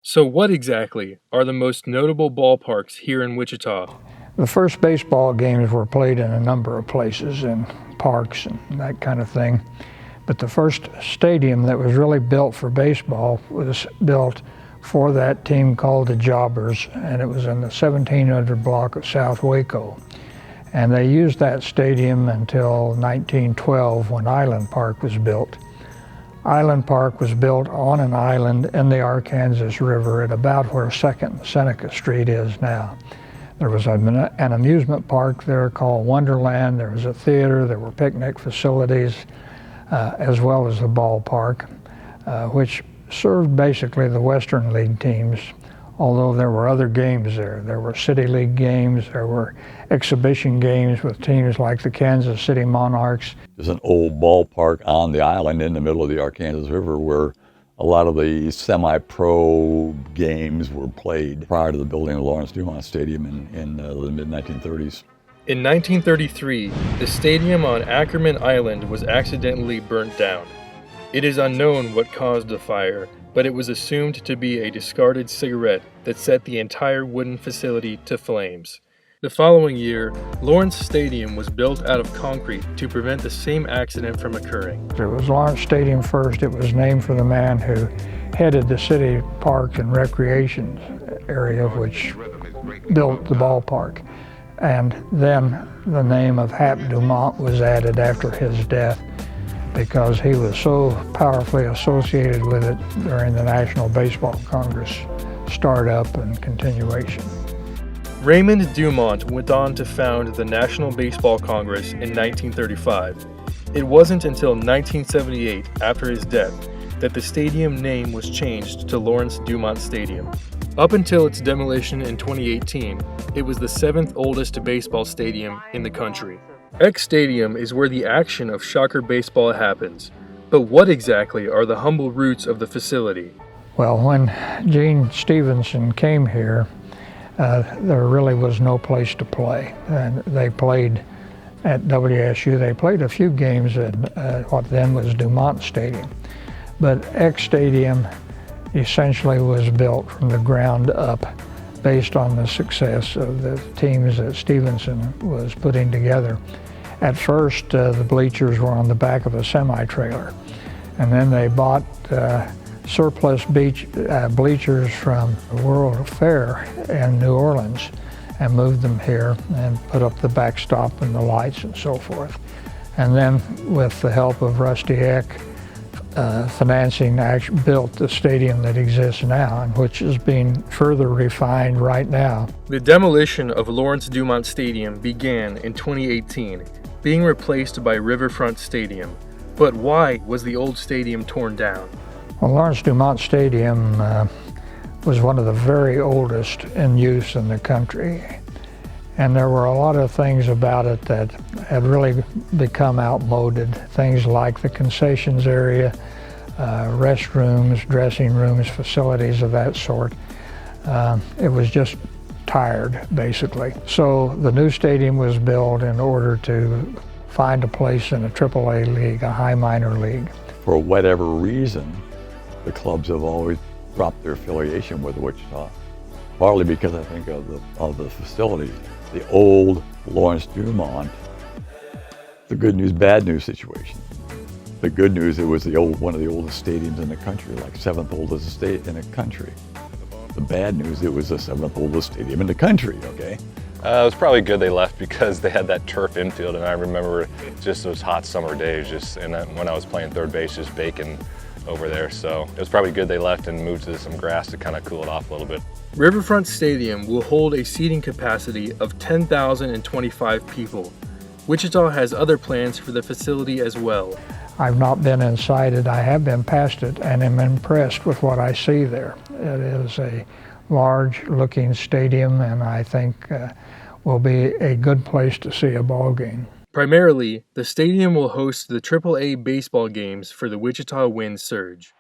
So what exactly are the most notable ballparks here in Wichita? The first baseball games were played in a number of places, in parks and that kind of thing. But the first stadium that was really built for baseball was built for that team called the Jobbers, and it was in the 1700 block of South Waco. And they used that stadium until 1912 when Island Park was built. Island Park was built on an island in the Arkansas River at about where 2nd Seneca Street is now. There was an amusement park there called Wonderland. There was a theater. There were picnic facilities, as well as the ballpark, which served basically the Western League teams, although there were other games there. There were City League games. There were exhibition games with teams like the Kansas City Monarchs. There's an old ballpark on the island in the middle of the Arkansas River where a lot of the semi-pro games were played prior to the building of Lawrence Dumont Stadium in the mid-1930s. In 1933, the stadium on Ackerman Island was accidentally burnt down. It is unknown what caused the fire, but it was assumed to be a discarded cigarette that set the entire wooden facility to flames. The following year, Lawrence Stadium was built out of concrete to prevent the same accident from occurring. It was Lawrence Stadium first. It was named for the man who headed the city park and recreation area, which built the ballpark. And then the name of Hap Dumont was added after his death because he was so powerfully associated with it during the National Baseball Congress startup and continuation. Raymond Dumont went on to found the National Baseball Congress in 1935. It wasn't until 1978, after his death, that the stadium name was changed to Lawrence Dumont Stadium. Up until its demolition in 2018, it was the 7th oldest baseball stadium in the country. X Stadium is where the action of Shocker baseball happens. But what exactly are the humble roots of the facility? Well, when Gene Stevenson came here, there really was no place to play. And they played at WSU. They played a few games at what then was Dumont Stadium. But X Stadium essentially was built from the ground up based on the success of the teams that Stevenson was putting together. At first, the bleachers were on the back of a semi-trailer. And then they bought surplus bleachers from the World Fair in New Orleans and moved them here and put up the backstop and the lights and so forth. And then with the help of Rusty Eck, financing actually built the stadium that exists now and which is being further refined right now. The demolition of Lawrence Dumont Stadium began in 2018, being replaced by Riverfront Stadium. But why was the old stadium torn down? Well, Lawrence Dumont Stadium was one of the very oldest in use in the country. And there were a lot of things about it that had really become outmoded. Things like the concessions area, restrooms, dressing rooms, facilities of that sort. It was just tired, basically. So the new stadium was built in order to find a place in a AAA league, a high minor league. For whatever reason, the clubs have always dropped their affiliation with Wichita, partly because I think of the facility. The old Lawrence Dumont, the good news, bad news situation. The good news, it was one of the oldest stadiums in the country, like 7th oldest state in the country. The bad news, it was the 7th oldest stadium in the country, okay? It was probably good they left because they had that turf infield, and I remember just those hot summer days, when I was playing third base, just baking over there. So it was probably good they left and moved to some grass to kind of cool it off a little bit. Riverfront Stadium will hold a seating capacity of 10,025 people. Wichita has other plans for the facility as well. I've not been inside it. I have been past it and am impressed with what I see there. It is a large-looking stadium, and I think will be a good place to see a ball game. Primarily, the stadium will host the AAA baseball games for the Wichita Wind Surge.